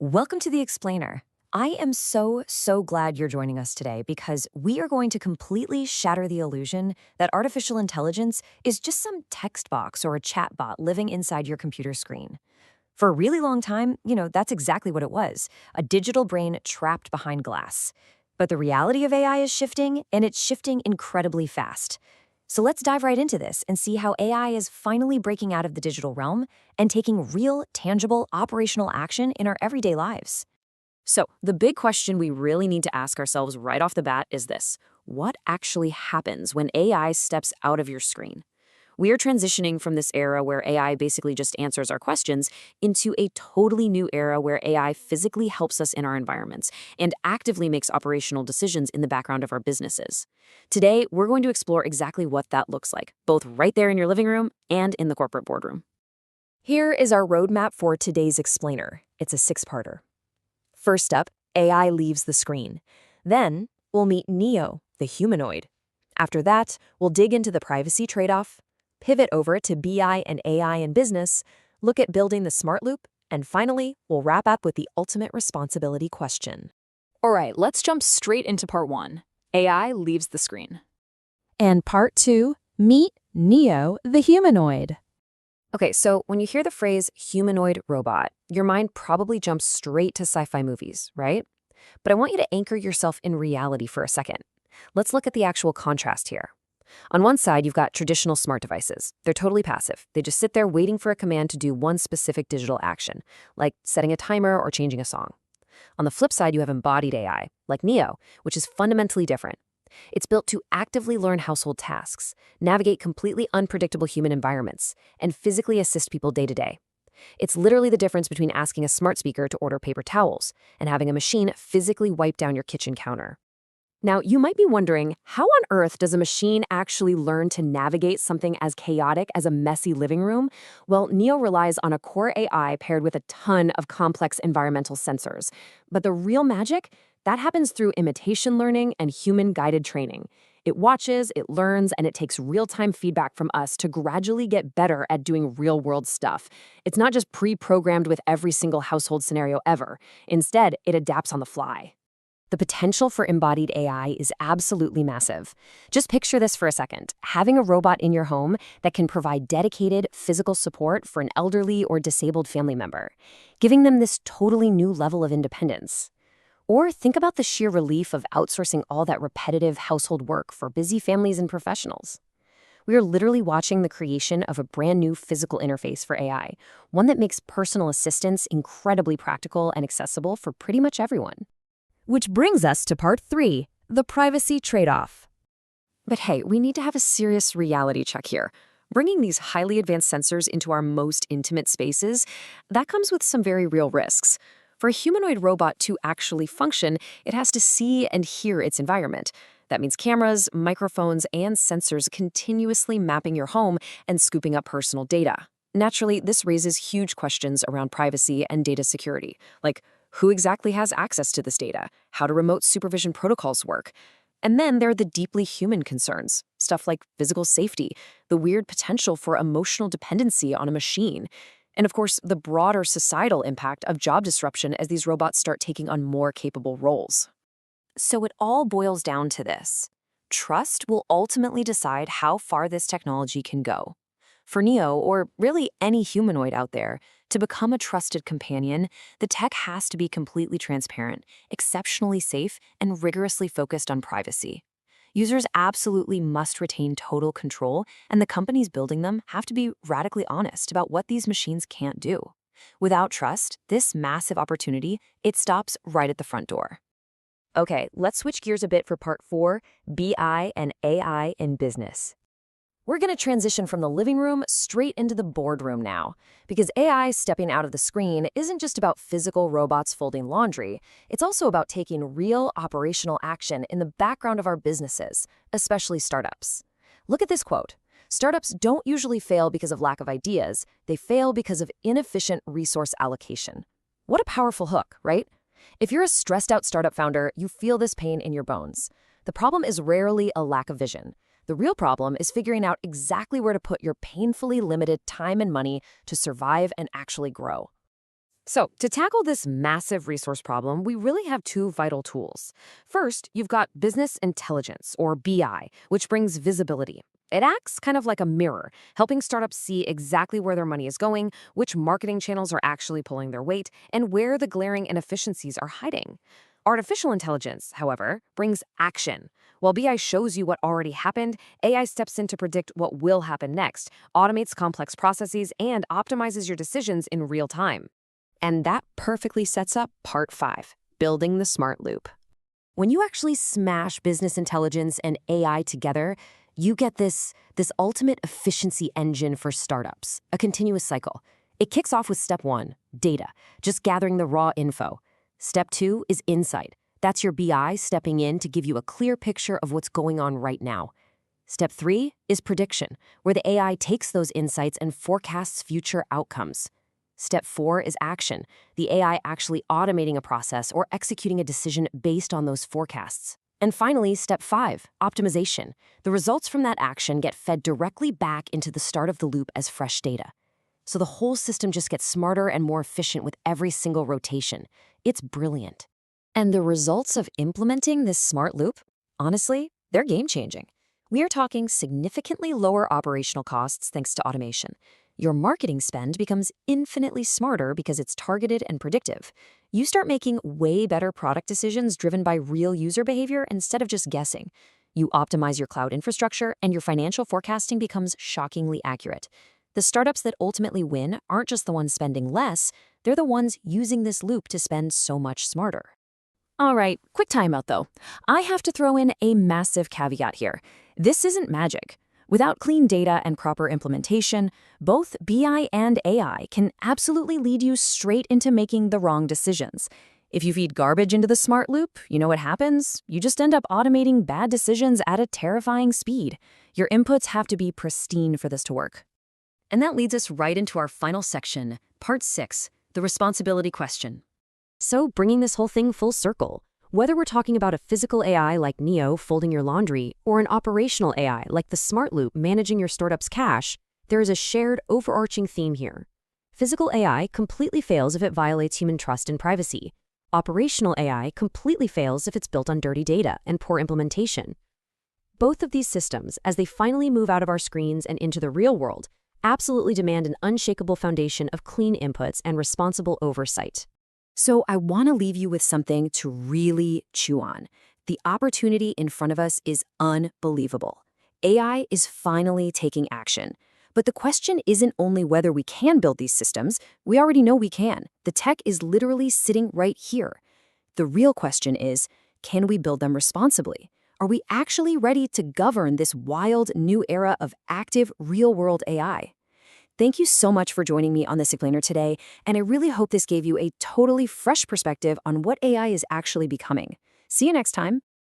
Welcome to The Explainer. I am so glad you're joining us today because we are going to completely shatter the illusion that artificial intelligence is just some text box or a chat bot living inside your computer screen. For a really long time, that's exactly what it was, a digital brain trapped behind glass. But the reality of AI is shifting, and it's shifting incredibly fast. So let's dive right into this and see how AI is finally breaking out of the digital realm and taking real, tangible, operational action in our everyday lives. So, the big question we really need to ask ourselves right off the bat is this: what actually happens when AI steps out of your screen? We are transitioning from this era where AI basically just answers our questions into a totally new era where AI physically helps us in our environments and actively makes operational decisions in the background of our businesses. Today, we're going to explore exactly what that looks like, both right there in your living room and in the corporate boardroom. Here is our roadmap for today's explainer. It's a six-parter. First up, AI leaves the screen. Then, we'll meet Neo, the humanoid. After that, we'll dig into the privacy trade-off, pivot over to BI and AI in business, look at building the smart loop, and finally, we'll wrap up with the ultimate responsibility question. All right, let's jump straight into part one. AI leaves the screen. And part two, meet Neo, the humanoid. Okay, so when you hear the phrase humanoid robot, your mind probably jumps straight to sci-fi movies, right? But I want you to anchor yourself in reality for a second. Let's look at the actual contrast here. On one side, you've got traditional smart devices. They're totally passive. They just sit there waiting for a command to do one specific digital action, like setting a timer or changing a song. On the flip side, you have embodied AI, like Neo, which is fundamentally different. It's built to actively learn household tasks, navigate completely unpredictable human environments, and physically assist people day to day. It's literally the difference between asking a smart speaker to order paper towels and having a machine physically wipe down your kitchen counter. Now, you might be wondering, how on earth does a machine actually learn to navigate something as chaotic as a messy living room? Well, Neo relies on a core AI paired with a ton of complex environmental sensors. But the real magic? That happens through imitation learning and human-guided training. It watches, it learns, and it takes real-time feedback from us to gradually get better at doing real-world stuff. It's not just pre-programmed with every single household scenario ever. Instead, it adapts on the fly. The potential for embodied AI is absolutely massive. Just picture this for a second: having a robot in your home that can provide dedicated physical support for an elderly or disabled family member, giving them this totally new level of independence. Or think about the sheer relief of outsourcing all that repetitive household work for busy families and professionals. We are literally watching the creation of a brand new physical interface for AI, one that makes personal assistance incredibly practical and accessible for pretty much everyone. Which brings us to part three, the privacy trade-off. But hey, we need to have a serious reality check here. Bringing these highly advanced sensors into our most intimate spaces, that comes with some very real risks. For a humanoid robot to actually function, it has to see and hear its environment. That means cameras, microphones, and sensors continuously mapping your home and scooping up personal data. Naturally, this raises huge questions around privacy and data security, like who exactly has access to this data? How do remote supervision protocols work? And then there are the deeply human concerns, stuff like physical safety, the weird potential for emotional dependency on a machine, and of course, the broader societal impact of job disruption as these robots start taking on more capable roles. So it all boils down to this: trust will ultimately decide how far this technology can go. For Neo, or really any humanoid out there, to become a trusted companion, the tech has to be completely transparent, exceptionally safe, and rigorously focused on privacy. Users absolutely must retain total control, and the companies building them have to be radically honest about what these machines can't do. Without trust, this massive opportunity, it stops right at the front door. Okay, let's switch gears a bit for part four, BI and AI in business. We're going to transition from the living room straight into the boardroom now, because AI stepping out of the screen isn't just about physical robots folding laundry. It's also about taking real operational action in the background of our businesses, especially startups. Look at this quote: "Startups don't usually fail because of lack of ideas. They fail because of inefficient resource allocation." What a powerful hook, right? If you're a stressed out startup founder, you feel this pain in your bones. The problem is rarely a lack of vision. The real problem is figuring out exactly where to put your painfully limited time and money to survive and actually grow. So, to tackle this massive resource problem, we really have two vital tools. First, you've got business intelligence, or BI, which brings visibility. It acts kind of like a mirror, helping startups see exactly where their money is going, which marketing channels are actually pulling their weight, and where the glaring inefficiencies are hiding. Artificial intelligence, however, brings action. While BI shows you what already happened, AI steps in to predict what will happen next, automates complex processes, and optimizes your decisions in real time. And that perfectly sets up part 5, building the smart loop. When you actually smash business intelligence and AI together, you get this ultimate efficiency engine for startups, a continuous cycle. It kicks off with step 1, data, just gathering the raw info. Step 2 is insight. That's your BI stepping in to give you a clear picture of what's going on right now. Step 3 is prediction, where the AI takes those insights and forecasts future outcomes. Step 4 is action, the AI actually automating a process or executing a decision based on those forecasts. And finally, step 5, optimization. The results from that action get fed directly back into the start of the loop as fresh data. So the whole system just gets smarter and more efficient with every single rotation. It's brilliant. And the results of implementing this smart loop, honestly, they're game-changing. We are talking significantly lower operational costs thanks to automation. Your marketing spend becomes infinitely smarter because it's targeted and predictive. You start making way better product decisions driven by real user behavior instead of just guessing. You optimize your cloud infrastructure, and your financial forecasting becomes shockingly accurate. The startups that ultimately win aren't just the ones spending less, they're the ones using this loop to spend so much smarter. All right, quick timeout though. I have to throw in a massive caveat here. This isn't magic. Without clean data and proper implementation, both BI and AI can absolutely lead you straight into making the wrong decisions. If you feed garbage into the smart loop, you know what happens? You just end up automating bad decisions at a terrifying speed. Your inputs have to be pristine for this to work. And that leads us right into our final section, part 6, the responsibility question. So, bringing this whole thing full circle, whether we're talking about a physical AI like Neo folding your laundry or an operational AI like the Smart Loop managing your startup's cash, there is a shared overarching theme here. Physical AI completely fails if it violates human trust and privacy. Operational AI completely fails if it's built on dirty data and poor implementation. Both of these systems, as they finally move out of our screens and into the real world, absolutely demand an unshakable foundation of clean inputs and responsible oversight. So I want to leave you with something to really chew on. The opportunity in front of us is unbelievable. AI is finally taking action. But the question isn't only whether we can build these systems. We already know we can. The tech is literally sitting right here. The real question is, can we build them responsibly? Are we actually ready to govern this wild new era of active, real-world AI? Thank you so much for joining me on this explainer today, and I really hope this gave you a totally fresh perspective on what AI is actually becoming. See you next time.